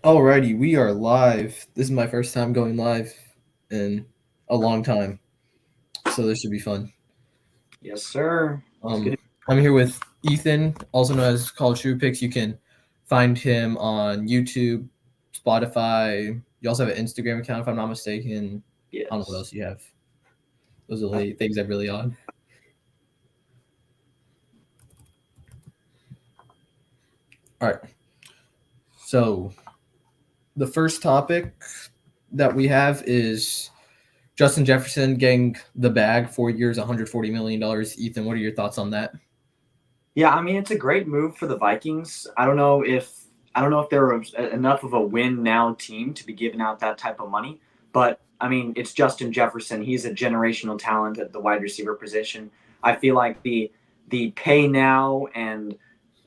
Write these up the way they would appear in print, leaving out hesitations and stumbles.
Alrighty, we are live. This is my first time going live in a long time, so this should be fun. Yes, sir. It's good. Um, I'm here with Ethan, also known as College True Picks. You can find him on YouTube, Spotify. You also have an Instagram account, if I'm not mistaken. I don't know what Yes. else you have. Those are I, the things I'm really on. All right, so the first topic that we have is Justin Jefferson getting the bag, 4 years, $140 million. Ethan, what are your thoughts on that? yeah, I mean it's a great move for the Vikings. I don't know if they're enough of a win now team to be giving out that type of money, but I mean it's Justin Jefferson. He's a generational talent at the wide receiver position. I feel like the pay now and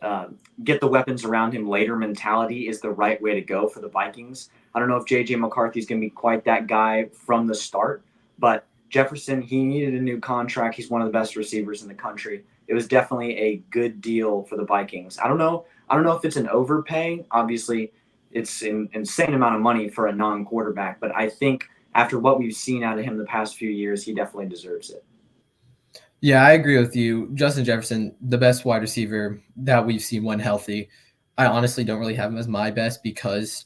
uh, get the weapons around him later mentality is the right way to go for the Vikings. I don't know if JJ McCarthy's going to be quite that guy from the start, but Jefferson, he needed a new contract. He's one of the best receivers in the country. It was definitely a good deal for the Vikings. I don't know. I don't know if it's an overpay. Obviously, it's an insane amount of money for a non-quarterback, but I think after what we've seen out of him the past few years, he definitely deserves it. Yeah, I agree with you. Justin Jefferson, the best wide receiver that we've seen when healthy. I honestly don't really have him as my best because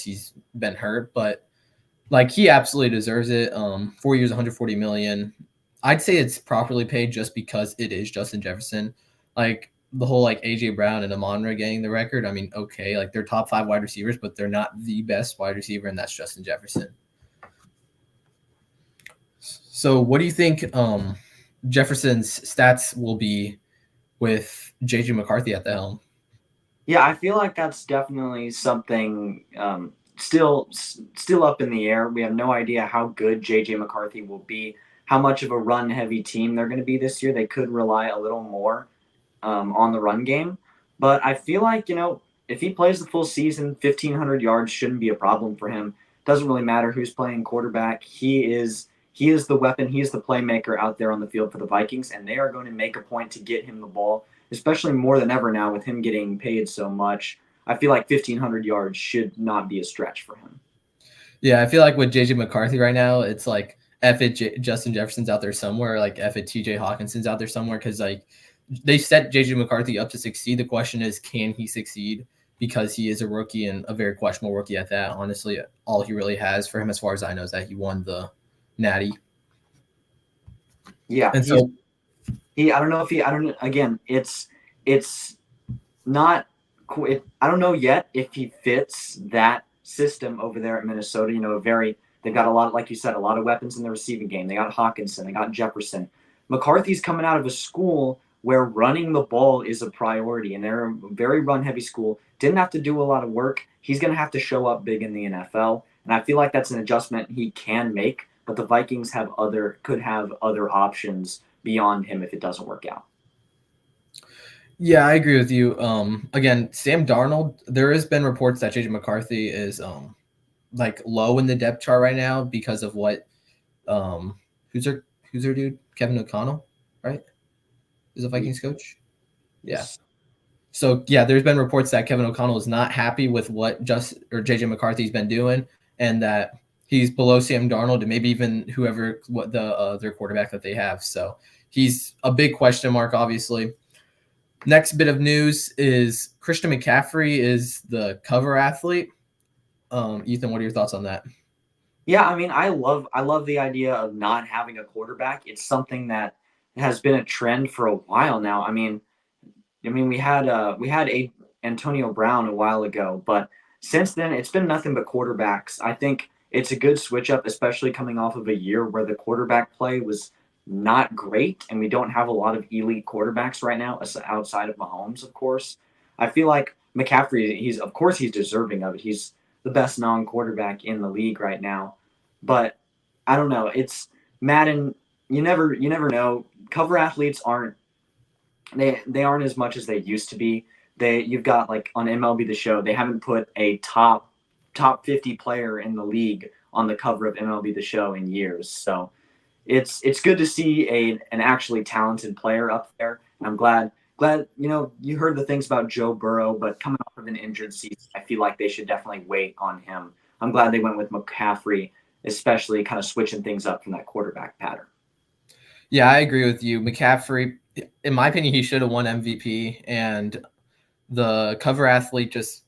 he's been hurt, but like he absolutely deserves it. 4 years, 140 million. I'd say it's properly paid just because it is Justin Jefferson. Like the whole like AJ Brown and Amonra getting the record. I mean, okay, like they're top five wide receivers, but they're not the best wide receiver, and that's Justin Jefferson. So, what do you think Jefferson's stats will be with JJ McCarthy at the helm? Yeah, I feel like that's definitely something still up in the air. We have no idea how good JJ McCarthy will be, how much of a run heavy team they're going to be this year. They could rely a little more on the run game, but I feel like if he plays the full season, 1,500 yards shouldn't be a problem for him. Doesn't really matter who's playing quarterback. He is the weapon. He is the playmaker out there on the field for the Vikings, and they are going to make a point to get him the ball, especially more than ever now with him getting paid so much. I feel like 1,500 yards should not be a stretch for him. Yeah, I feel like with JJ McCarthy right now, it's like F it Justin Jefferson's out there somewhere, like F it TJ Hawkinson's out there somewhere because like they set JJ McCarthy up to succeed. The question is, can he succeed? Because he is a rookie and a very questionable rookie at that. Honestly, all he really has for him, as far as I know, is that he won the Natty. Yeah, And he's so, he. I don't know if he. I don't. Again, it's not. I don't know yet if he fits that system over there at Minnesota. They've got a lot, like you said, a lot of weapons in the receiving game. They got Hawkinson, they got Jefferson. McCarthy's coming out of a school where running the ball is a priority, and they're a very run heavy school. Didn't have to do a lot of work. He's going to have to show up big in the NFL, and I feel like that's an adjustment he can make. But the Vikings could have other options beyond him if it doesn't work out. yeah, I agree with you. Again, Sam Darnold. There has been reports that JJ McCarthy is like low in the depth chart right now because of what um who's their dude, Kevin O'Connell, right? Is a Vikings coach. Yeah. Yes. So yeah, there's been reports that Kevin O'Connell is not happy with what just or JJ McCarthy's been doing, and that he's below Sam Darnold and maybe even whoever what the their quarterback that they have. So he's a big question mark, obviously. Next bit of news is Christian McCaffrey is the cover athlete. Ethan, what are your thoughts on that? Yeah, I mean, I love the idea of not having a quarterback. It's something that has been a trend for a while now. I mean, we had a Antonio Brown a while ago, but since then it's been nothing but quarterbacks. I think it's a good switch up, especially coming off of a year where the quarterback play was not great, and we don't have a lot of elite quarterbacks right now, outside of Mahomes, of course. I feel like McCaffrey, he's deserving of it. He's the best non-quarterback in the league right now, but I don't know. It's Madden. You never know. Cover athletes they aren't as much as they used to be. You've got like on MLB The Show, they haven't put a top 50 player in the league on the cover of MLB The Show in years. So it's good to see an actually talented player up there. And I'm glad you heard the things about Joe Burrow, but coming off of an injured season, I feel like they should definitely wait on him. I'm glad they went with McCaffrey, especially kind of switching things up from that quarterback pattern. Yeah, I agree with you. McCaffrey, in my opinion, he should have won MVP, and the cover athlete just,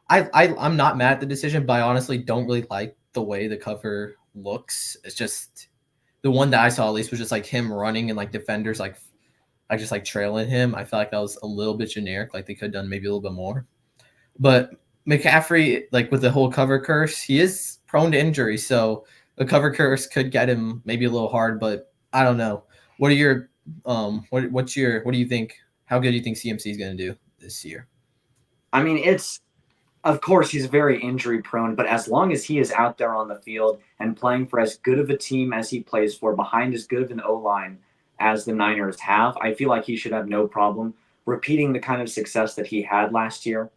I'm not mad at the decision, but I honestly don't really like the way the cover looks. It's just the one that I saw at least was just like him running and like defenders like just like trailing him. I felt like that was a little bit generic. Like they could have done maybe a little bit more. But McCaffrey, like with the whole cover curse, he is prone to injury, so the cover curse could get him maybe a little hard. But I don't know. What are your what do you think? How good do you think CMC is going to do this year? I mean, it's of course he's very injury prone, but as long as he is out there on the field and playing for as good of a team as he plays for, behind as good of an O line as the Niners have, I feel like he should have no problem repeating the kind of success that he had last year.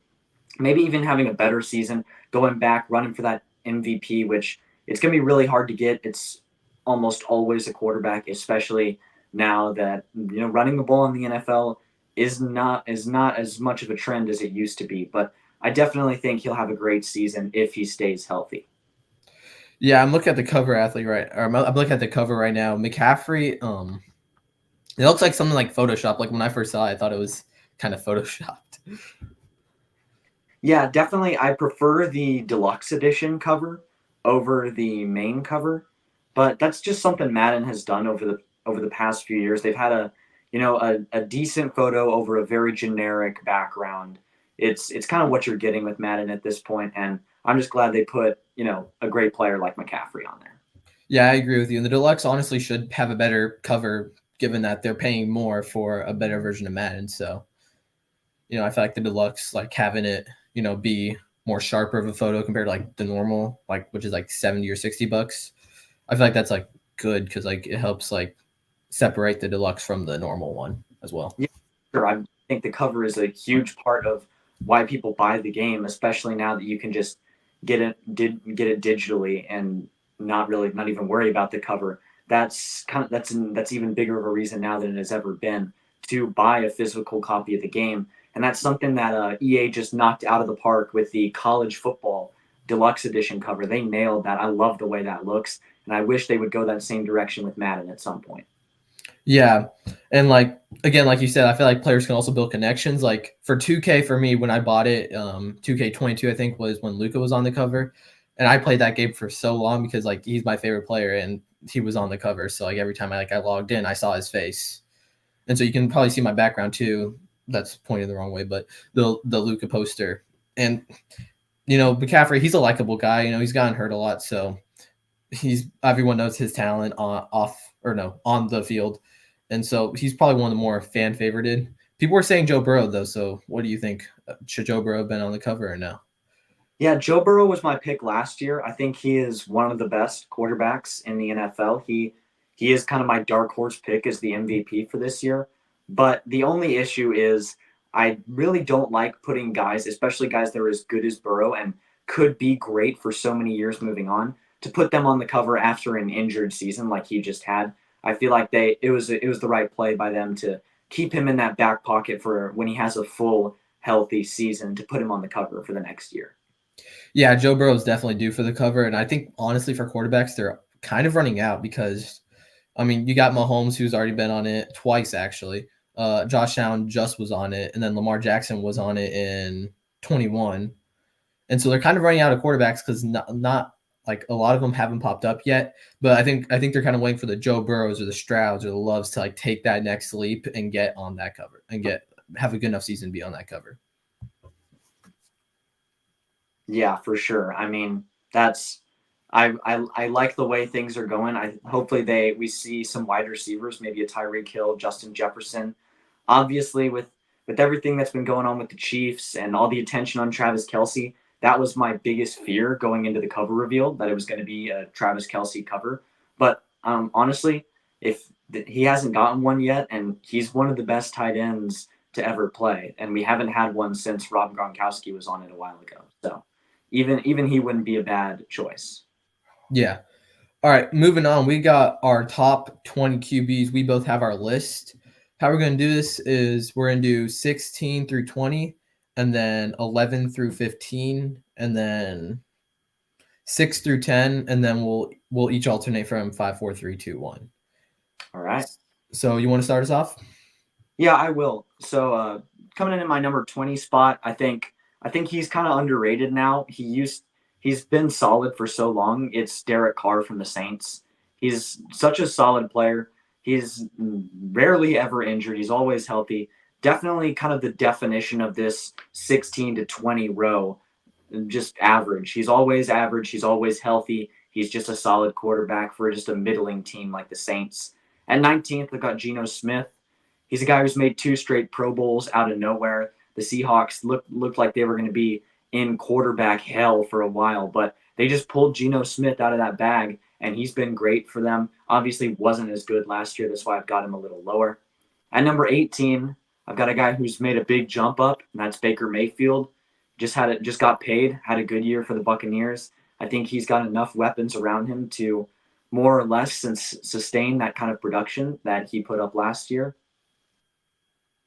Maybe even having a better season, going back, running for that MVP, which it's going to be really hard to get. It's almost always a quarterback, especially now that running the ball in the NFL is not as much of a trend as it used to be. But I definitely think he'll have a great season if he stays healthy. Yeah, I'm looking at the cover athlete right. Or I'm looking at the cover right now. McCaffrey, it looks like something like Photoshop. Like when I first saw it, I thought it was kind of photoshopped. Yeah, definitely. I prefer the deluxe edition cover over the main cover, but that's just something Madden has done over the past few years. They've had a decent photo over a very generic background. It's kind of what you're getting with Madden at this point, and I'm just glad they put a great player like McCaffrey on there. Yeah, I agree with you. And the deluxe honestly should have a better cover, given that they're paying more for a better version of Madden. So, I feel like the deluxe, like having it, be more sharper of a photo compared to like the normal, like which is like 70 or $60. I feel like that's like good because like it helps like separate the deluxe from the normal one as well. Yeah, sure. I think the cover is a huge part of why people buy the game, especially now that you can just get it digitally and not even worry about the cover. That's even bigger of a reason now than it has ever been to buy a physical copy of the game, and that's something that EA just knocked out of the park with the college football deluxe edition cover. They nailed that. I love the way that looks, and I wish they would go that same direction with Madden at some point. Yeah. And like again, like you said, I feel like players can also build connections. Like for 2K for me, when I bought it, 2K22, I think was when Luca was on the cover. And I played that game for so long because like he's my favorite player and he was on the cover. So like every time I logged in, I saw his face. And so you can probably see my background too. That's pointed the wrong way, but the Luca poster. And McCaffrey, he's a likable guy. He's gotten hurt a lot, so he's everyone knows his talent on the field, and so he's probably one of the more fan favorited. People were saying Joe Burrow though, so what do you think? Should Joe Burrow have been on the cover or no? Yeah, Joe Burrow was my pick last year. I think he is one of the best quarterbacks in the NFL. He is kind of my dark horse pick as the MVP for this year. But the only issue is I really don't like putting guys, especially guys that are as good as Burrow and could be great for so many years moving on, to put them on the cover after an injured season like he just had. I feel like it was the right play by them to keep him in that back pocket for when he has a full healthy season to put him on the cover for the next year. Yeah, Joe Burrow is definitely due for the cover, and I think honestly for quarterbacks they're kind of running out because I mean you got Mahomes who's already been on it twice actually. Josh Allen just was on it, and then Lamar Jackson was on it in 21. And so they're kind of running out of quarterbacks because not like a lot of them haven't popped up yet. But I think they're kind of waiting for the Joe Burrows or the Strouds or the Loves to like take that next leap and get on that cover and have a good enough season to be on that cover. Yeah, for sure. I mean, that's I like the way things are going. I hopefully they we see some wide receivers, maybe a Tyreek Hill, Justin Jefferson. Obviously, with everything that's been going on with the Chiefs and all the attention on Travis Kelsey, that was my biggest fear going into the cover reveal that it was going to be a Travis Kelsey cover. But honestly, if he hasn't gotten one yet, and he's one of the best tight ends to ever play, and we haven't had one since Rob Gronkowski was on it a while ago. So even he wouldn't be a bad choice. Yeah. All right, moving on. We got our top 20 QBs. We both have our list. how we're going to do this is we're going to do 16 through 20, and then 11 through 15, and then 6 through 10, and then we'll each alternate from 5, 4, 3, 2, 1. All right. So you want to start us off? Yeah, I will. So coming in at my number 20 spot, I think he's kind of underrated now. He's been solid for so long. It's Derek Carr from the Saints. He's such a solid player. He's rarely ever injured. He's always healthy. Definitely kind of the definition of this 16 to 20 row, just average. He's always average. He's always healthy. He's just a solid quarterback for just a middling team like the Saints. At 19th, I've got Geno Smith. He's a guy who's made 2 straight Pro Bowls out of nowhere. The Seahawks looked like they were going to be in quarterback hell for a while, but they just pulled Geno Smith out of that bag, and he's been great for them. Obviously, wasn't as good last year. That's why I've got him a little lower. At number 18, I've got a guy who's made a big jump up, and that's Baker Mayfield. Just got paid, had a good year for the Buccaneers. I think he's got enough weapons around him to more or less sustain that kind of production that he put up last year.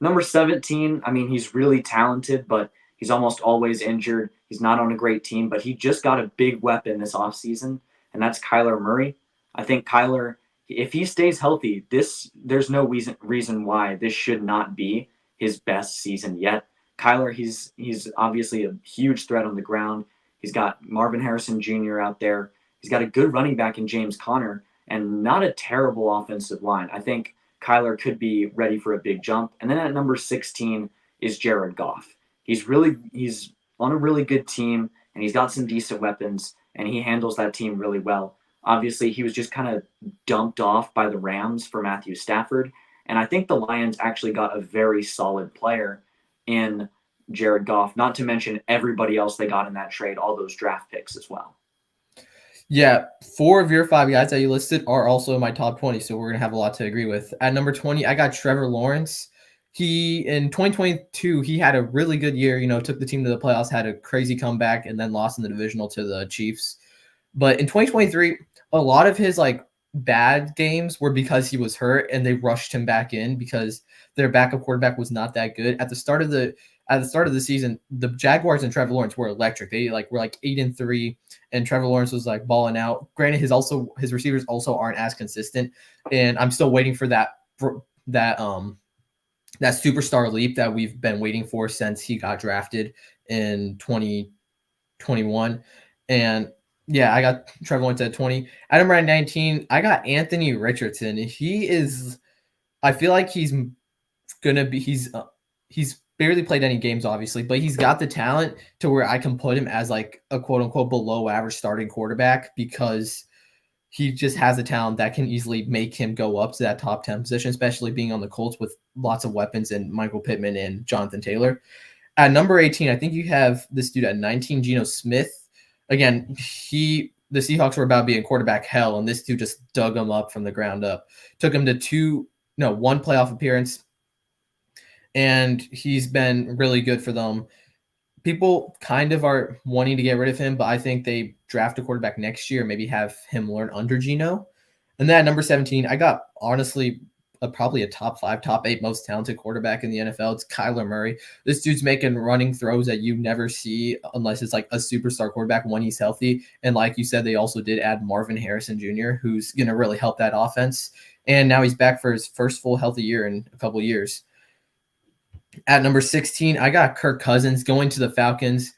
Number 17, I mean, he's really talented, but he's almost always injured. He's not on a great team, but he just got a big weapon this offseason, and that's Kyler Murray. I think Kyler, if he stays healthy, there's no reason why this should not be his best season yet. Kyler, he's obviously a huge threat on the ground. He's got Marvin Harrison Jr. out there. He's got a good running back in James Conner and not a terrible offensive line. I think Kyler could be ready for a big jump. And then at number 16 is Jared Goff. He's on a really good team, and he's got some decent weapons, and he handles that team really well. Obviously, he was just kind of dumped off by the Rams for Matthew Stafford, and I think the Lions actually got a very solid player in Jared Goff, not to mention everybody else they got in that trade, all those draft picks as well. Yeah, 4 of your 5 guys that you listed are also in my top 20, so we're gonna have a lot to agree with. At number 20, I got Trevor Lawrence. He in 2022 he had a really good year. Took the team to the playoffs, had a crazy comeback, and then lost in the divisional to the Chiefs. But in 2023, a lot of his bad games were because he was hurt, and they rushed him back in because their backup quarterback was not that good at the start of the season. The Jaguars and Trevor Lawrence were electric. They were 8-3, and Trevor Lawrence was balling out. Granted, his receivers also aren't as consistent, and I'm still waiting for that superstar leap that we've been waiting for since he got drafted in 2021. And yeah, I got Trevor Lawrence at 20. At number 19, I got Anthony Richardson. I feel like he's barely played any games, obviously, but he's got the talent to where I can put him as a quote unquote below average starting quarterback because he just has a talent that can easily make him go up to that top 10 position, especially being on the Colts with lots of weapons and Michael Pittman and Jonathan Taylor. At number 18, I think you have this dude at 19, Geno Smith. Again, the Seahawks were about to be in quarterback hell, and this dude just dug them up from the ground up. Took him to one playoff appearance, and he's been really good for them. People kind of are wanting to get rid of him, but I think they draft a quarterback next year, maybe have him learn under Geno. And then at number 17, I got honestly probably a top 5, top 8 most talented quarterback in the NFL. It's Kyler Murray. This dude's making running throws that you never see unless it's a superstar quarterback when he's healthy. And like you said, they also did add Marvin Harrison Jr., who's going to really help that offense. And now he's back for his first full healthy year in a couple of years. At number 16, I got Kirk Cousins going to the Falcons.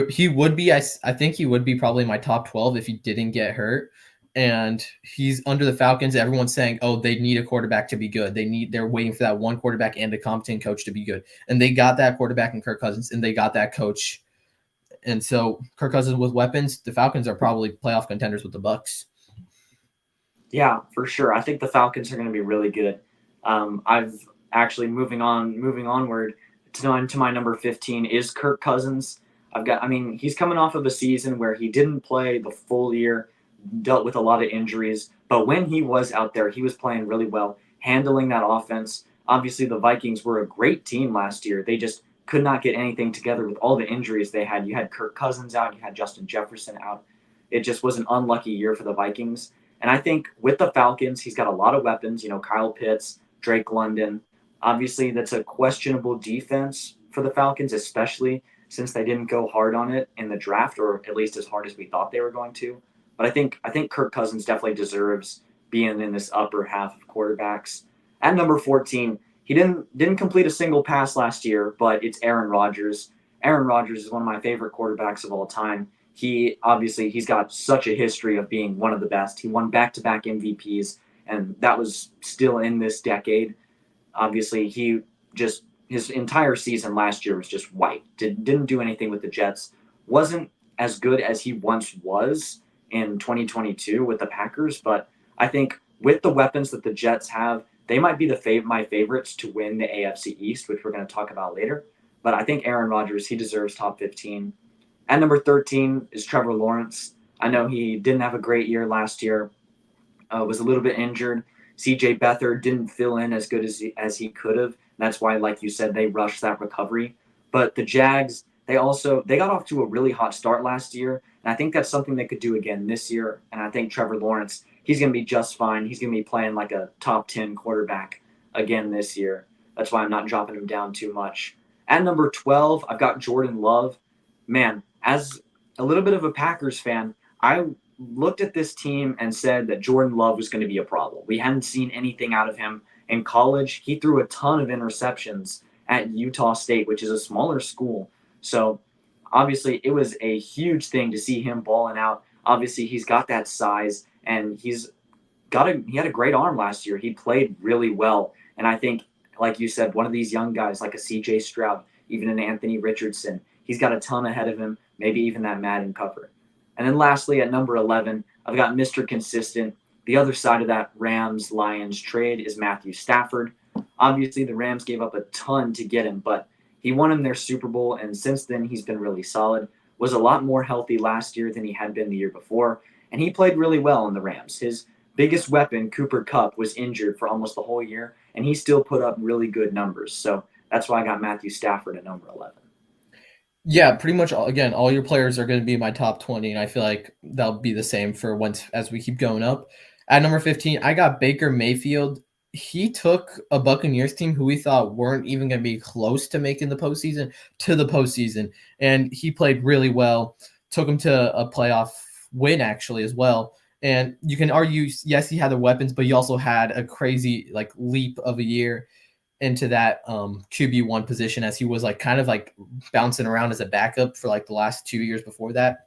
He would be, I think he would be probably my top 12 if he didn't get hurt. And he's under the Falcons. Everyone's saying, oh, they need a quarterback to be good. They're waiting for that one quarterback and a competent coach to be good. And they got that quarterback in Kirk Cousins, and they got that coach. And so Kirk Cousins with weapons, the Falcons are probably playoff contenders with the Bucs. Yeah, for sure. I think the Falcons are going to be really good. I've actually moving onward to my number 15 is Kirk Cousins. He's coming off of a season where he didn't play the full year, dealt with a lot of injuries, but when he was out there, he was playing really well, handling that offense. Obviously, the Vikings were a great team last year. They just could not get anything together with all the injuries they had. You had Kirk Cousins out, you had Justin Jefferson out. It just was an unlucky year for the Vikings. And I think with the Falcons, he's got a lot of weapons, Kyle Pitts, Drake London, Obviously, that's a questionable defense for the Falcons, especially since they didn't go hard on it in the draft, or at least as hard as we thought they were going to. But I think Kirk Cousins definitely deserves being in this upper half of quarterbacks. At number 14, he didn't complete a single pass last year, but it's Aaron Rodgers. Aaron Rodgers is one of my favorite quarterbacks of all time. He's got such a history of being one of the best. He won back-to-back MVPs, and that was still in this decade. Obviously, he just his entire season last year was just white. Didn't do anything with the Jets. Wasn't as good as he once was in 2022 with the Packers, but I think with the weapons that the Jets have, they might be my favorites to win the AFC East, which we're going to talk about later. But I think Aaron Rodgers, he deserves top 15. At number 13 is Trevor Lawrence. I know he didn't have a great year last year, was a little bit injured. CJ Beathard didn't fill in as good as he could have. That's why, like you said, they rushed that recovery. But the Jags, they got off to a really hot start last year, and I think that's something they could do again this year. And I think Trevor Lawrence, he's going to be just fine. He's going to be playing like a top 10 quarterback again this year. That's why I'm not dropping him down too much. At number 12, I've got Jordan Love. Man, as a little bit of a Packers fan, I looked at this team and said that Jordan Love was going to be a problem. We hadn't seen anything out of him in college. He threw a ton of interceptions at Utah State, which is a smaller school. So obviously, it was a huge thing to see him balling out. Obviously, he's got that size, and he had a great arm last year. He played really well, and I think, like you said, one of these young guys like a C.J. Stroud, even an Anthony Richardson, he's got a ton ahead of him. Maybe even that Madden cover. And then lastly, at number 11, I've got Mr. Consistent. The other side of that Rams Lions trade is Matthew Stafford. Obviously, the Rams gave up a ton to get him, but he won him their Super Bowl, and since then, he's been really solid. Was a lot more healthy last year than he had been the year before, and he played really well in the Rams. His biggest weapon, Cooper Kupp, was injured for almost the whole year, and he still put up really good numbers. So that's why I got Matthew Stafford at number 11. Yeah, pretty much again, all your players are going to be my top 20, and I feel like that'll be the same for once as we keep going up. At number 15, I got Baker Mayfield. He took a Buccaneers team who we thought weren't even going to be close to making the postseason to the postseason, and he played really well. Took him to a playoff win actually as well. And you can argue, yes, he had the weapons, but he also had a crazy like leap of a year into that QB1 position as he was like kind of like bouncing around as a backup for like the last 2 years before that.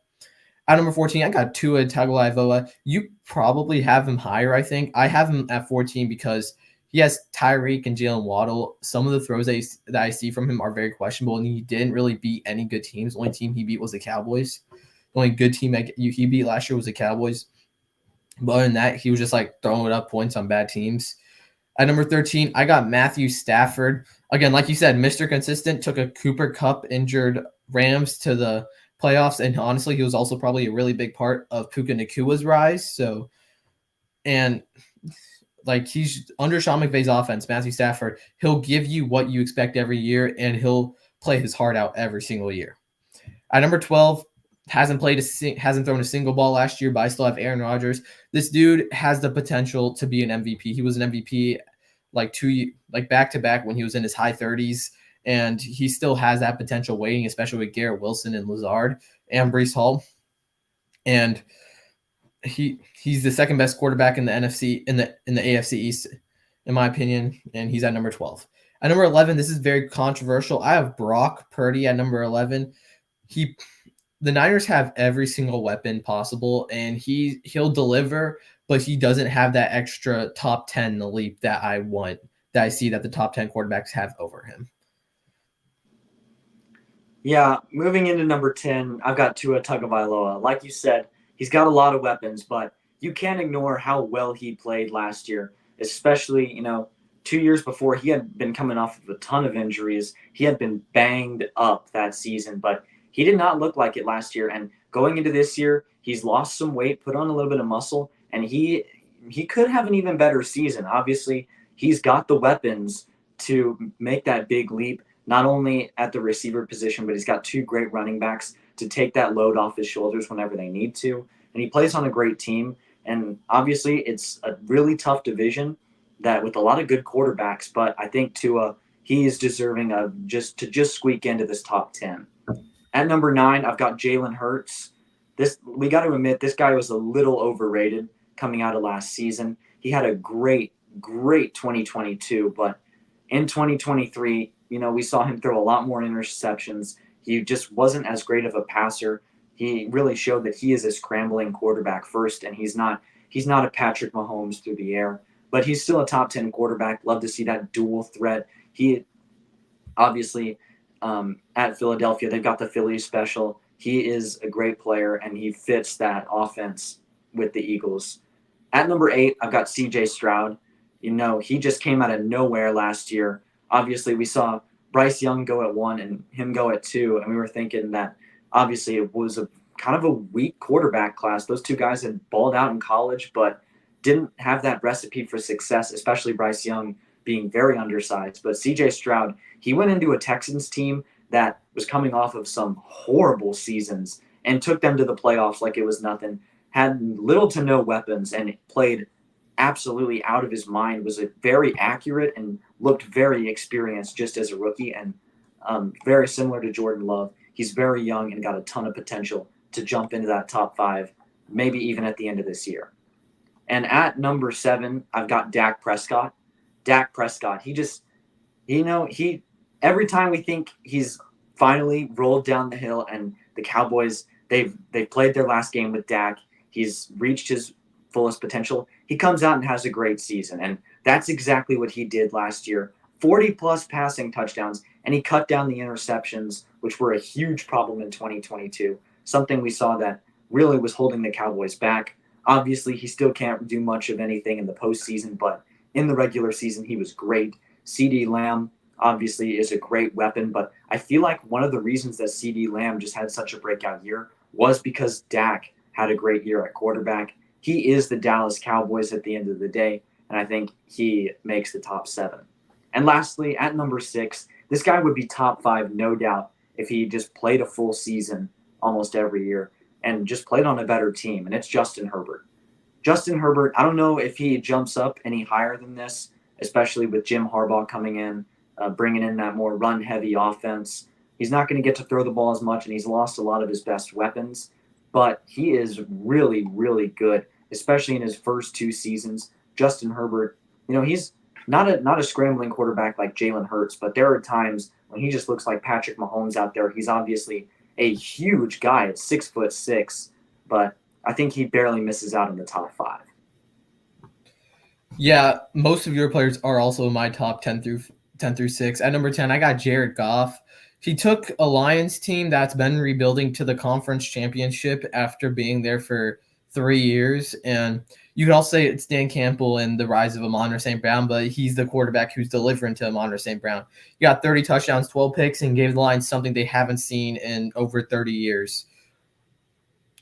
At number 14, I got Tua Tagovailoa. You probably have him higher, I think. I have him at 14 because he has Tyreek and Jalen Waddle. Some of the throws that I see from him are very questionable, and he didn't really beat any good teams. The only team he beat was the Cowboys. The only good team he beat last year was the Cowboys. But other than that, he was just like throwing up points on bad teams. At number 13, I got Matthew Stafford. Again, like you said, Mr. Consistent took a Cooper Kupp injured Rams to the playoffs, and honestly, he was also probably a really big part of Puka Nakua's rise. So, and like he's under Sean McVay's offense, Matthew Stafford, he'll give you what you expect every year, and he'll play his heart out every single year. At number 12, hasn't thrown a single ball last year, but I still have Aaron Rodgers. This dude has the potential to be an MVP. He was an MVP like back to back when he was in his high 30s, and he still has that potential waiting, especially with Garrett Wilson and Lazard and Breece Hall. And he's the second best quarterback in the NFC in the AFC East, in my opinion, and he's at number 12. At number 11, this is very controversial. I have Brock Purdy at number 11. The Niners have every single weapon possible, and he'll deliver, but he doesn't have that extra top 10 leap that I see that the top 10 quarterbacks have over him. Yeah, moving into number 10, I've got Tua Tagovailoa. Like you said, he's got a lot of weapons, but you can't ignore how well he played last year, especially, 2 years before he had been coming off of a ton of injuries. He had been banged up that season, but he did not look like it last year. And going into this year, he's lost some weight, put on a little bit of muscle, and he could have an even better season. Obviously, he's got the weapons to make that big leap not only at the receiver position, but he's got two great running backs to take that load off his shoulders whenever they need to. And he plays on a great team. And obviously, it's a really tough division. that with a lot of good quarterbacks, but I think Tua, he is deserving of just squeak into this top 10. At number 9, I've got Jalen Hurts. This we got to admit this guy was a little overrated coming out of last season. He had a great 2022, but in 2023, we saw him throw a lot more interceptions. He just wasn't as great of a passer. He really showed that he is a scrambling quarterback first, and he's not a Patrick Mahomes through the air, but he's still a top 10 quarterback. Love to see that dual threat. He obviously at Philadelphia, they've got the Philly special. He is a great player, and he fits that offense with the Eagles. At number 8, I've got C.J. Stroud. He just came out of nowhere last year. Obviously, we saw Bryce Young go at 1 and him go at 2, and we were thinking that obviously it was a kind of a weak quarterback class. Those two guys had balled out in college, but didn't have that recipe for success, especially Bryce Young being very undersized. But C.J. Stroud, he went into a Texans team that was coming off of some horrible seasons and took them to the playoffs like it was nothing. Had little to no weapons and played absolutely out of his mind. Was a very accurate and looked very experienced just as a rookie, and very similar to Jordan Love. He's very young and got a ton of potential to jump into that top 5, maybe even at the end of this year. And at number 7, I've got Dak Prescott. Dak Prescott, he every time we think he's finally rolled down the hill and the Cowboys they've played their last game with Dak, he's reached his fullest potential. He comes out and has a great season, and that's exactly what he did last year. 40 plus passing touchdowns, and he cut down the interceptions, which were a huge problem in 2022. Something we saw that really was holding the Cowboys back. Obviously, he still can't do much of anything in the postseason, but in the regular season, he was great. CeeDee Lamb obviously is a great weapon, but I feel like one of the reasons that CeeDee Lamb just had such a breakout year was because Dak had a great year at quarterback. He is the Dallas Cowboys at the end of the day, and I think he makes the top 7. And lastly, at number 6, this guy would be top 5, no doubt, if he just played a full season almost every year and just played on a better team, and it's Justin Herbert. Justin Herbert, I don't know if he jumps up any higher than this, especially with Jim Harbaugh coming in, bringing in that more run-heavy offense. He's not going to get to throw the ball as much, and he's lost a lot of his best weapons, but he is really, really good, especially in his first 2 seasons. Justin Herbert, he's not a scrambling quarterback like Jalen Hurts, but there are times when he just looks like Patrick Mahomes out there. He's obviously a huge guy at 6'6", but I think he barely misses out in the top 5. Yeah, most of your players are also in my top 10 through 6. At number 10, I got Jared Goff. He took a Lions team that's been rebuilding to the conference championship after being there for 3 years. And you could also say it's Dan Campbell and the rise of Amon-Ra St. Brown, but he's the quarterback who's delivering to Amon-Ra St. Brown. He got 30 touchdowns, 12 picks, and gave the Lions something they haven't seen in over 30 years.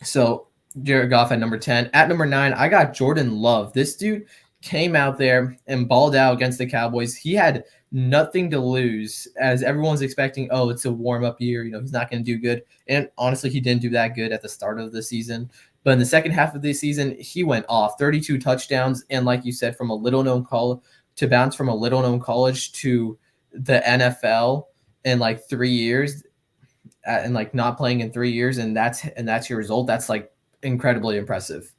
So Jared Goff at number 10. At number 9, I got Jordan Love. This dude came out there and balled out against the Cowboys. He had nothing to lose, as everyone's expecting, oh, it's a warm-up year. He's not going to do good. And honestly, he didn't do that good at the start of the season. But in the second half of the season, he went off. 32 touchdowns, and like you said, from a little-known college to bounce from a little-known college to the NFL in like 3 years, and like not playing in 3 years, and that's your result. That's like incredibly impressive.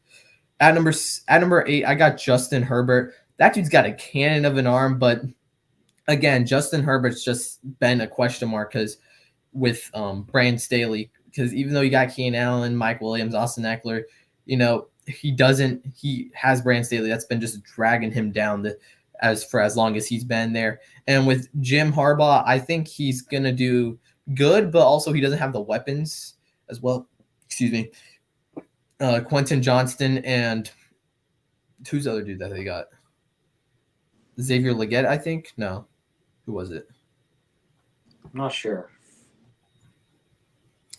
At number 8, I got Justin Herbert. That dude's got a cannon of an arm, but again, Justin Herbert's just been a question mark because with Brandon Staley, because even though you got Keenan Allen, Mike Williams, Austin Eckler, he has Brandon Staley that's been just dragging him down as long as he's been there. And with Jim Harbaugh, I think he's gonna do good, but also he doesn't have the weapons as well. Excuse me. Quentin Johnston and who's the other dude that they got? Xavier Legette, I think. No, who was it? I'm not sure.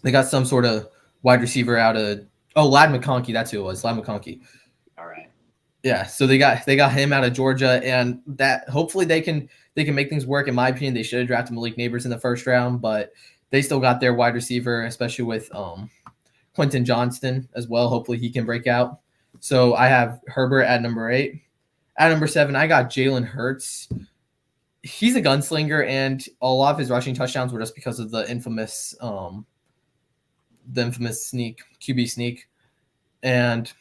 They got some sort of wide receiver out of Ladd McConkey. That's who it was. Ladd McConkey. All right. Yeah, so they got him out of Georgia, and that hopefully they can make things work. In my opinion, they should have drafted Malik Neighbors in the first round, but they still got their wide receiver, especially with Quentin Johnston as well. Hopefully he can break out. So I have Herbert at number 8. At number 7, I got Jalen Hurts. He's a gunslinger, and a lot of his rushing touchdowns were just because of the infamous sneak QB sneak, and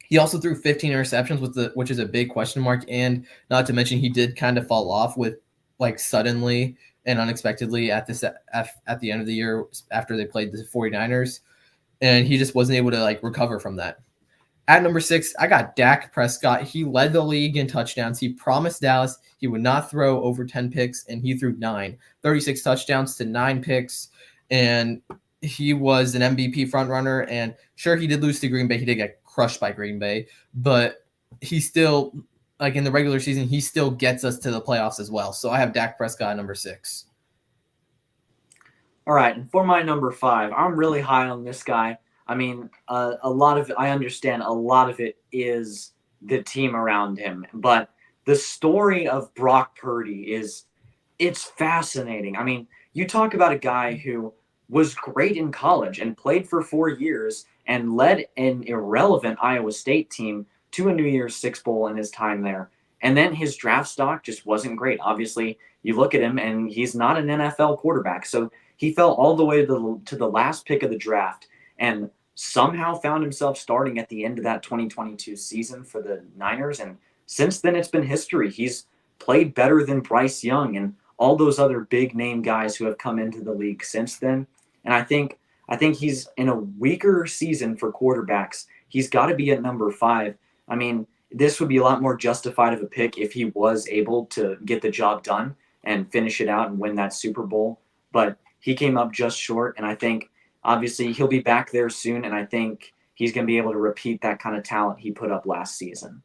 he also threw 15 interceptions, which is a big question mark. And not to mention, he did kind of fall off with like suddenly and unexpectedly at the end of the year after they played the 49ers, and he just wasn't able to like recover from that. At number 6, I got Dak Prescott. He led the league in touchdowns. He promised Dallas he would not throw over 10 picks, and he threw 9. 36 touchdowns to 9 picks, and he was an MVP frontrunner. And sure, he did lose to Green Bay. He did get crushed by Green Bay, but he still, like in the regular season, he still gets us to the playoffs as well. So I have Dak Prescott at number 6. All right, and for my number 5, I'm really high on this guy. I mean, a lot of I understand a lot of it is the team around him, but the story of Brock Purdy is it's fascinating. I mean, you talk about a guy who was great in college and played for 4 years and led an irrelevant Iowa State team to a New Year's Six Bowl in his time there. And then his draft stock just wasn't great. Obviously, you look at him and he's not an NFL quarterback. So he fell all the way to the last pick of the draft and somehow found himself starting at the end of that 2022 season for the Niners. And since then, it's been history. He's played better than Bryce Young and all those other big name guys who have come into the league since then. And I think he's in a weaker season for quarterbacks. He's got to be at number 5. I mean, this would be a lot more justified of a pick if he was able to get the job done and finish it out and win that Super Bowl. But he came up just short, and I think obviously he'll be back there soon, and I think he's going to be able to repeat that kind of talent he put up last season.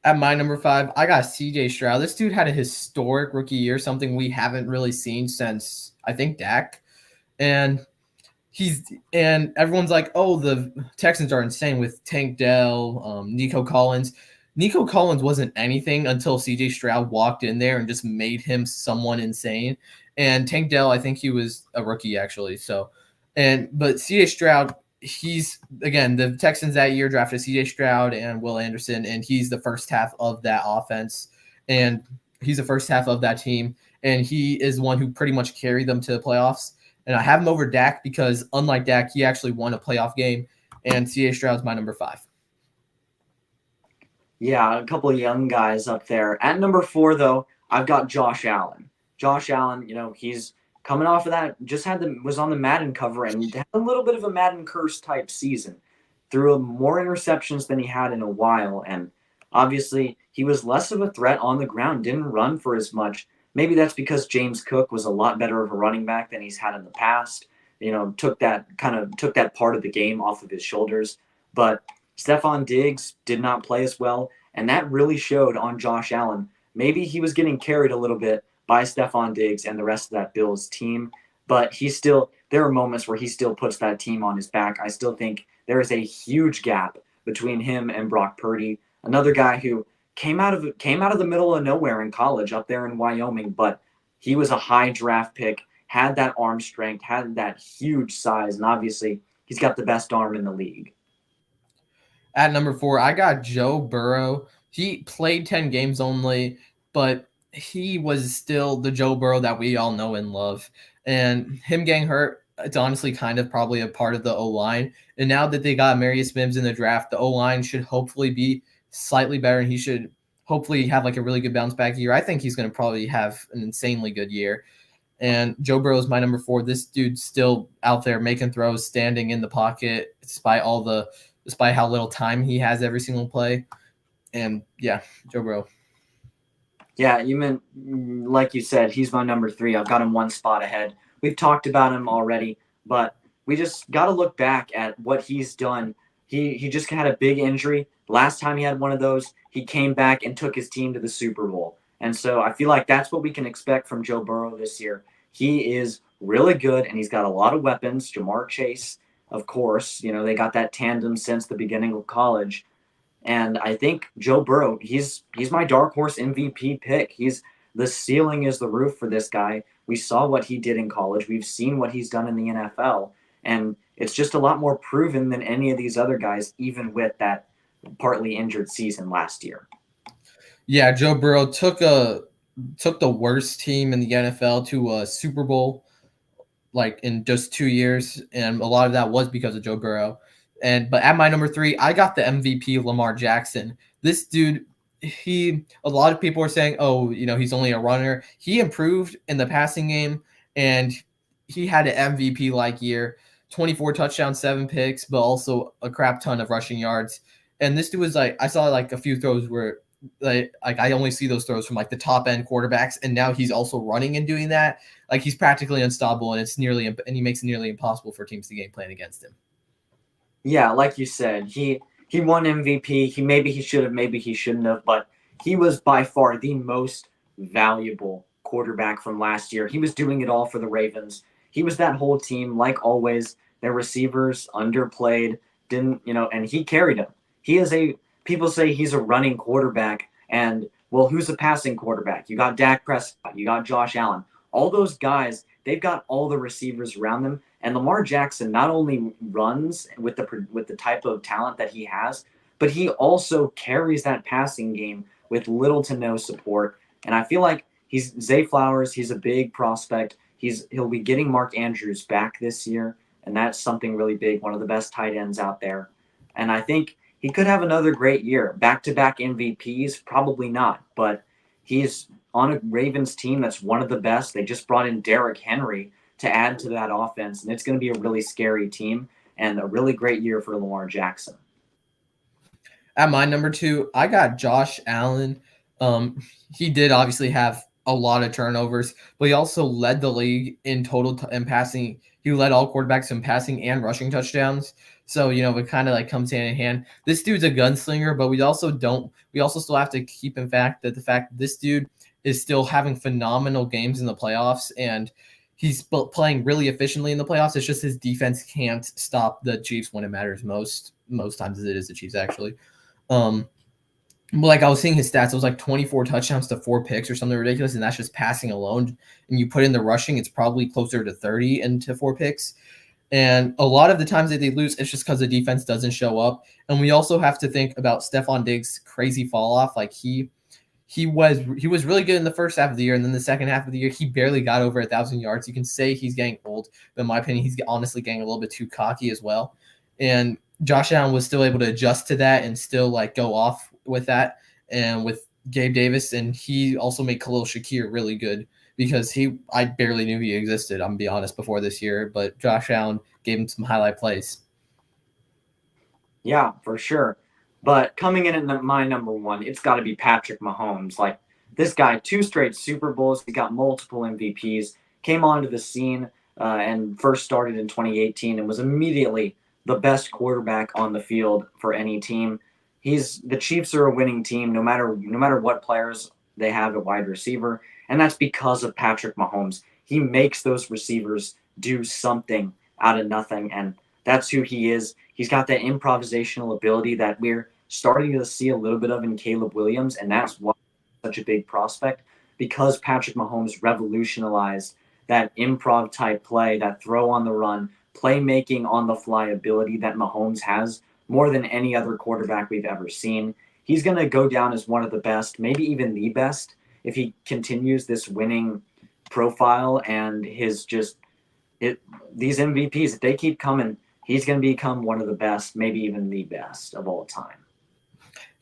At my number 5, I got CJ Stroud. This dude had a historic rookie year, something we haven't really seen since I think Dak. And everyone's like, oh, the Texans are insane with Tank Dell, Nico Collins. Nico Collins wasn't anything until CJ Stroud walked in there and just made him someone insane. And Tank Dell, I think he was a rookie actually. But CJ Stroud, he's again the Texans that year drafted CJ Stroud and Will Anderson, and he's the first half of that offense, and he's the first half of that team, and he is one who pretty much carried them to the playoffs. And I have him over Dak because, unlike Dak, he actually won a playoff game. And C.A. Stroud's my number 5. Yeah, a couple of young guys up there. At number 4, though, I've got Josh Allen. Josh Allen, he's coming off of that, was on the Madden cover and had a little bit of a Madden curse type season. Threw more interceptions than he had in a while, and obviously he was less of a threat on the ground, didn't run for as much. Maybe that's because James Cook was a lot better of a running back than he's had in the past. Took that part of the game off of his shoulders. But Stephon Diggs did not play as well, and that really showed on Josh Allen. Maybe he was getting carried a little bit by Stephon Diggs and the rest of that Bills team, but there are moments where he still puts that team on his back. I still think there is a huge gap between him and Brock Purdy, another guy who came out of the middle of nowhere in college up there in Wyoming, but he was a high draft pick, had that arm strength, had that huge size, and obviously he's got the best arm in the league. At number 4, I got Joe Burrow. He played 10 games only, but he was still the Joe Burrow that we all know and love. And him getting hurt, it's honestly kind of probably a part of the O-line. And now that they got Marius Mims in the draft, the O-line should hopefully be slightly better, and he should hopefully have like a really good bounce back year. I think he's going to probably have an insanely good year. And Joe Burrow is my number 4. This dude's still out there making throws, standing in the pocket, despite how little time he has every single play. And yeah, Joe Burrow. Yeah, like you said, he's my number 3. I've got him one spot ahead. We've talked about him already, but we just got to look back at what he's done. He just had a big injury. Last time he had one of those, he came back and took his team to the Super Bowl. And so I feel like that's what we can expect from Joe Burrow this year. He is really good, and he's got a lot of weapons. Jamar Chase, of course, they got that tandem since the beginning of college. And I think Joe Burrow, he's my dark horse MVP pick. The ceiling is the roof for this guy. We saw what he did in college. We've seen what he's done in the NFL. And it's just a lot more proven than any of these other guys, even with that partly injured season last year. Yeah, Joe Burrow took the worst team in the NFL to a Super Bowl like in just 2 years, and a lot of that was because of Joe Burrow. And but at my number three, I got the MVP Lamar Jackson. This dude, a lot of people are saying, oh, he's only a runner. He improved in the passing game, and he had an MVP like year, 24 touchdowns, 7 picks, but also a crap ton of rushing yards. And this dude was like, I saw like a few throws where like I only see those throws from like the top end quarterbacks, and now he's also running and doing that. Like he's practically unstoppable, and he makes it nearly impossible for teams to game plan against him. Yeah, like you said, he won MVP. He should have, maybe he shouldn't have, but he was by far the most valuable quarterback from last year. He was doing it all for the Ravens. He was that whole team, like always. Their receivers underplayed, didn't and he carried them. He is a People say he's a running quarterback, and well, who's a passing quarterback? You got Dak Prescott, you got Josh Allen. All those guys, they've got all the receivers around them, and Lamar Jackson not only runs with the type of talent that he has, but he also carries that passing game with little to no support. And I feel like he's Zay Flowers. He's a big prospect. He'll be getting Mark Andrews back this year, and that's something really big. One of the best tight ends out there, and I think he could have another great year. Back to back MVPs, probably not, but he's on a Ravens team that's one of the best. They just brought in Derrick Henry to add to that offense, and it's going to be a really scary team and a really great year for Lamar Jackson. At my number two, I got Josh Allen. Um, he did obviously have a lot of turnovers, but he also led the league in in passing. He led all quarterbacks in passing and rushing touchdowns. So it kind of like comes hand in hand. This dude's a gunslinger, but we also don't. We also still have to keep in fact that the fact that this dude is still having phenomenal games in the playoffs, and he's playing really efficiently in the playoffs. It's just his defense can't stop the Chiefs when it matters most times, as it is the Chiefs actually. Um, but like I was seeing his stats, it was like 24 touchdowns to 4 picks or something ridiculous, and that's just passing alone. And you put in the rushing, it's probably closer to 30 into 4 picks. And a lot of the times that they lose, it's just because the defense doesn't show up. And we also have to think about Stephon Diggs' crazy fall off. Like he was really good in the first half of the year, and then the second half of the year he barely got over 1,000 yards. You can say he's getting old, but in my opinion, he's honestly getting a little bit too cocky as well. And Josh Allen was still able to adjust to that and still like go off with that, and with Gabe Davis, and he also made Khalil Shakir really good because I barely knew he existed. I'm gonna be honest before this year, but Josh Allen gave him some highlight plays. Yeah, for sure. But coming in at my number one, it's got to be Patrick Mahomes. Like this guy, 2 straight Super Bowls. He got multiple MVPs. Came onto the scene and first started in 2018 and was immediately the best quarterback on the field for any team. The Chiefs are a winning team no matter what players they have at wide receiver, and that's because of Patrick Mahomes. He makes those receivers do something out of nothing, and that's who he is. He's got that improvisational ability that we're starting to see a little bit of in Caleb Williams, and that's why he's such a big prospect, because Patrick Mahomes revolutionized that improv type play, that throw on the run, playmaking on the fly ability that Mahomes has more than any other quarterback we've ever seen. He's going to go down as one of the best, maybe even the best, if he continues this winning profile and his just these MVPs. If they keep coming, he's going to become one of the best, maybe even the best of all time.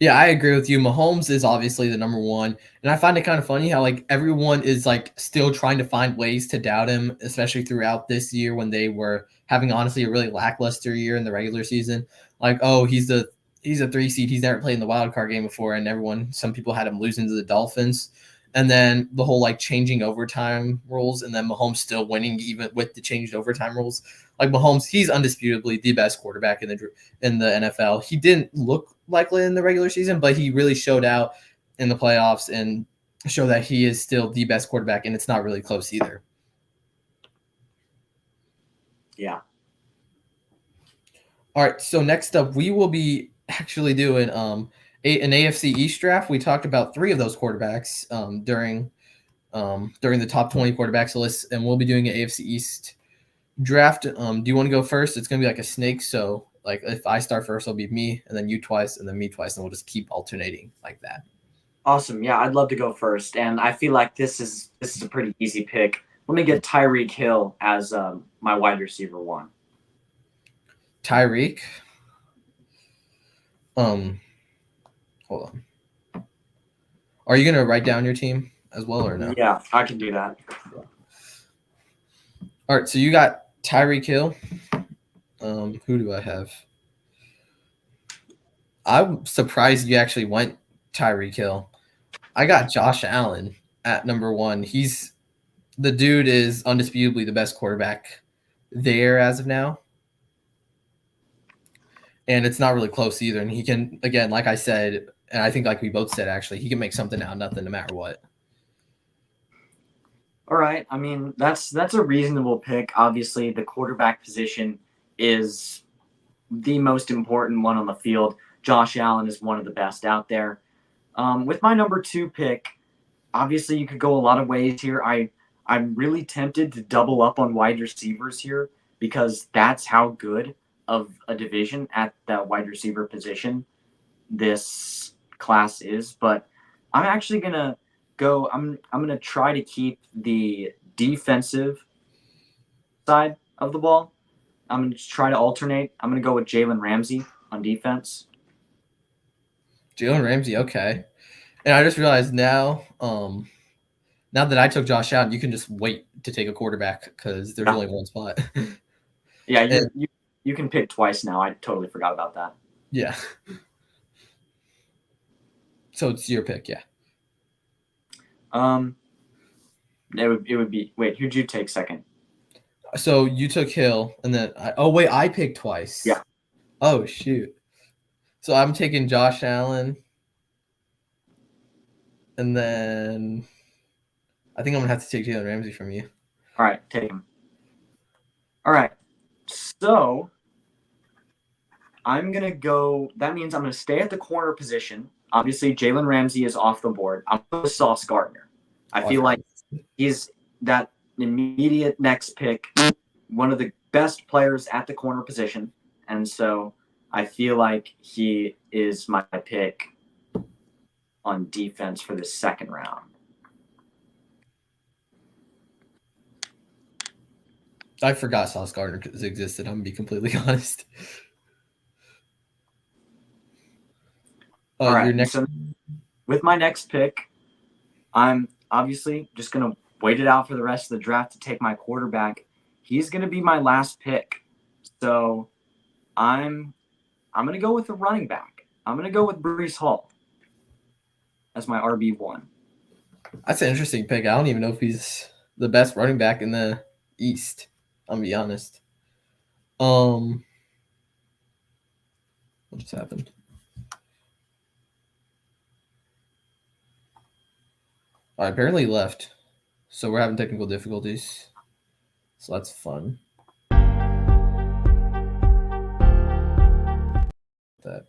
Yeah, I agree with you. Mahomes is obviously the number one, and I find it kind of funny how like everyone is like still trying to find ways to doubt him, especially throughout this year when they were having honestly a really lackluster year in the regular season. Like, oh, he's a 3 seed. He's never played in the wild card game before, and some people had him losing to the Dolphins, and then the whole like changing overtime rules, and then Mahomes still winning even with the changed overtime rules. Like Mahomes, he's undisputably the best quarterback in the NFL. He didn't look likely in the regular season, but he really showed out in the playoffs and show that he is still the best quarterback, and it's not really close either. Yeah. All right, so next up, we will be actually doing an AFC East draft. We talked about 3 of those quarterbacks during the top 20 quarterbacks list, and we'll be doing an AFC East draft. Do you want to go first? It's going to be like a snake, so Like if I start first, it'll be me, and then you twice, and then me twice, and we'll just keep alternating like that. Awesome. Yeah, I'd love to go first, and I feel like this is a pretty easy pick. Let me get Tyreek Hill as my wide receiver one. Tyreek. Um, hold on. Are you gonna write down your team as well or no? Yeah, I can do that. All right, so you got Tyreek Hill. Who do I have? I'm surprised you actually went Tyreek Hill. I got Josh Allen at number one. The dude is undisputably the best quarterback there as of now. And it's not really close either. And he can, again, like I said, and I think like we both said actually, he can make something out of nothing no matter what. All right. I mean, that's a reasonable pick. Obviously, the quarterback position is the most important one on the field. Josh Allen is one of the best out there. With my number two pick, obviously you could go a lot of ways here. I'm really tempted to double up on wide receivers here because that's how good of a division at that wide receiver position this class is. But I'm actually gonna go. I'm gonna try to keep the defensive side of the ball. I'm gonna just try to alternate. I'm gonna go with Jalen Ramsey on defense. Jalen Ramsey, okay. And I just realized now that I took Josh Allen, you can just wait to take a quarterback because there's Yeah, only one spot. yeah. And You can pick twice now. I totally forgot about that. yeah, so it's your pick, yeah. Um, it would be wait. Who'd you take second? So you took Hill, and then oh wait, I picked Yeah. twice. Oh shoot. So I'm taking Josh Allen, and then I think I'm gonna have to take Jalen Ramsey from you. All right, take him. All right. So I'm gonna go. That means I'm gonna stay at the corner position. Obviously, Jalen Ramsey is off the board. I'm going with Sauce Gardner. I Oh, I feel forgot. like he's that immediate next pick, one of the best players at the corner position, and so I feel like he is my pick on defense for the second round. I forgot Sauce Gardner existed. I'm gonna be completely honest. All right, Your next. so with my next pick, I'm obviously just going to wait it out for the rest of the draft to take my quarterback. He's going to be my last pick. So I'm going to go with the running back. I'm going to go with Brees Hall as my RB1. That's an interesting pick. I don't even know if he's the best running back in the East. I'm gonna be honest. What just happened? Apparently he left. So we're having technical difficulties. So that's fun. That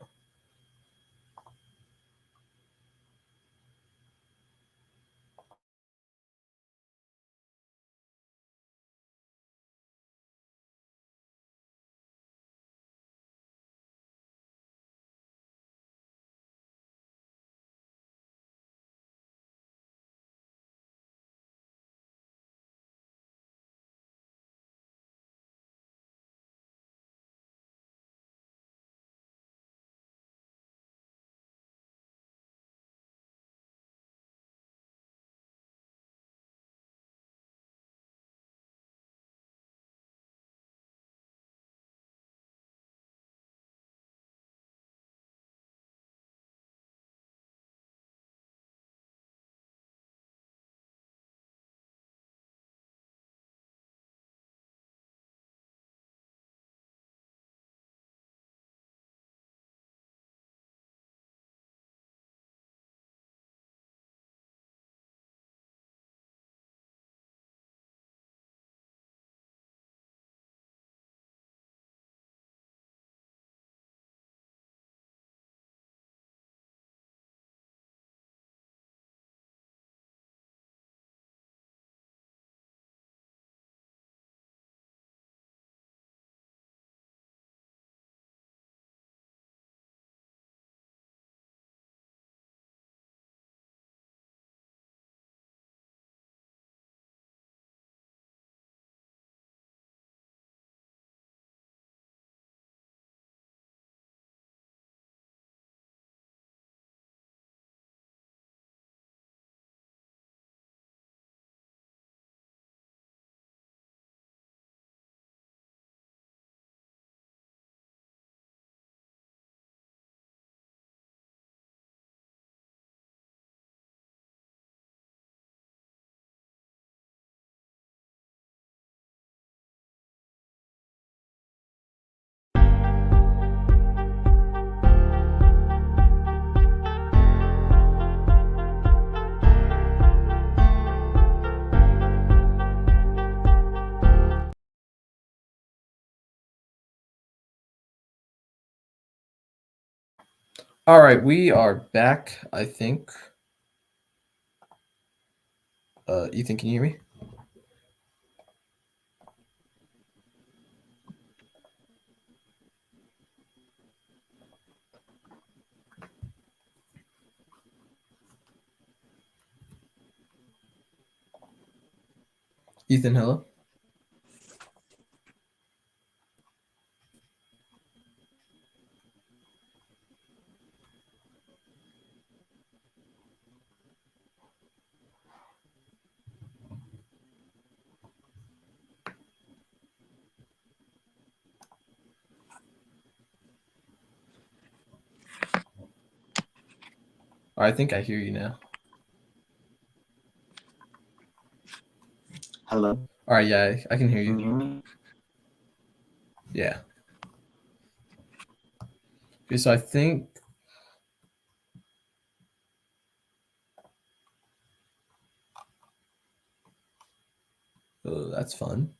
All right, we are back, I think. Ethan, can you hear me? Ethan, hello? I think I hear you now. Hello, All right, yeah, I can hear can you. you hear me? Yeah. Okay, so I think that's fun.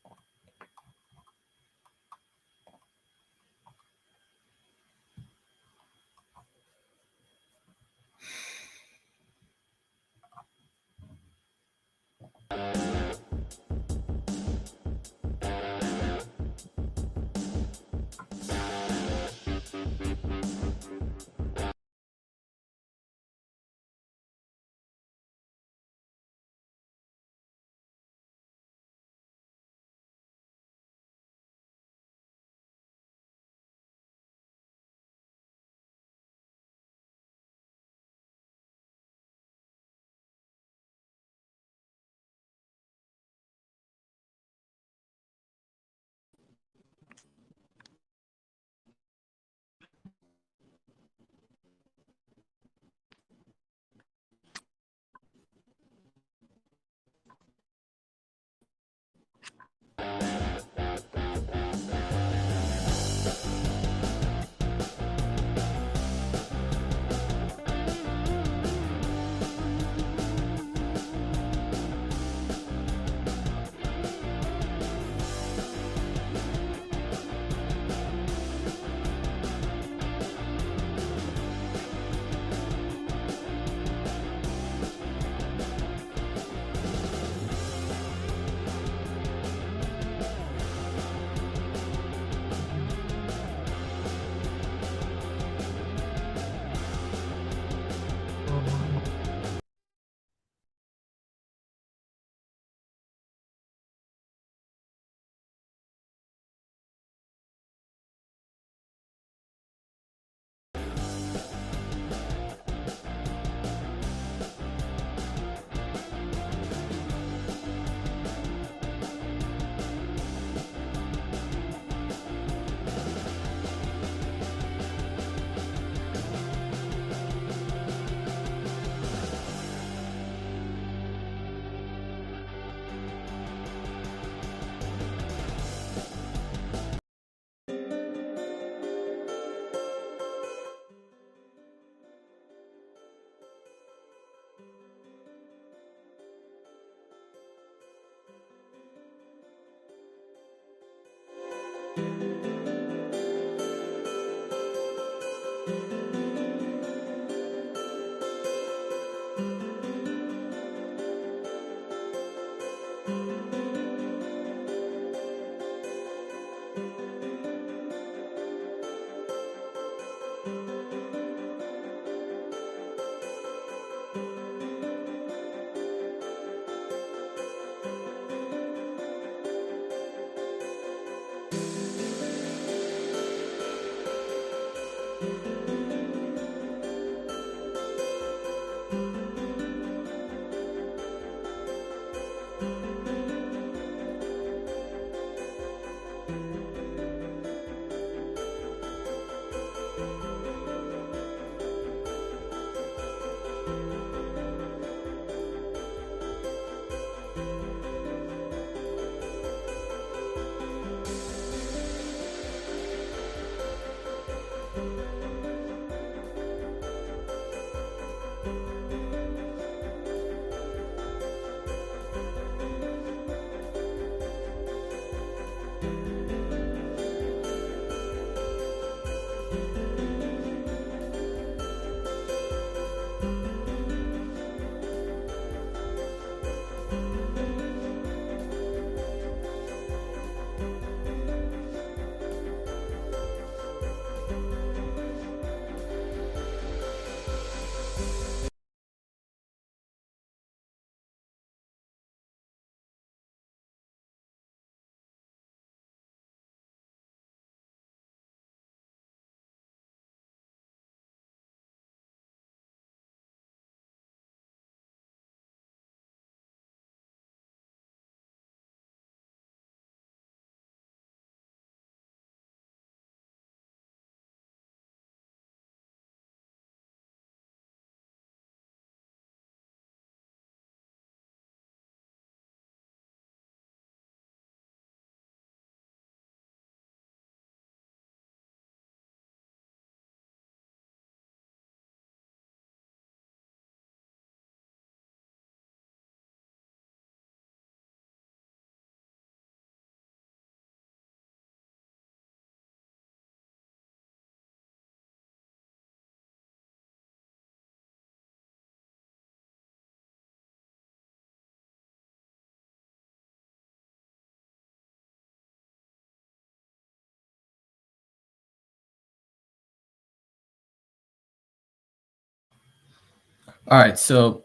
All right, so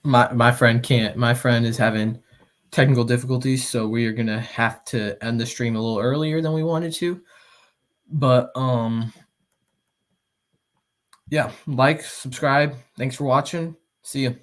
my friend is having technical difficulties, so we are gonna have to end the stream a little earlier than we wanted to. But yeah, like, subscribe. Thanks for watching. See you.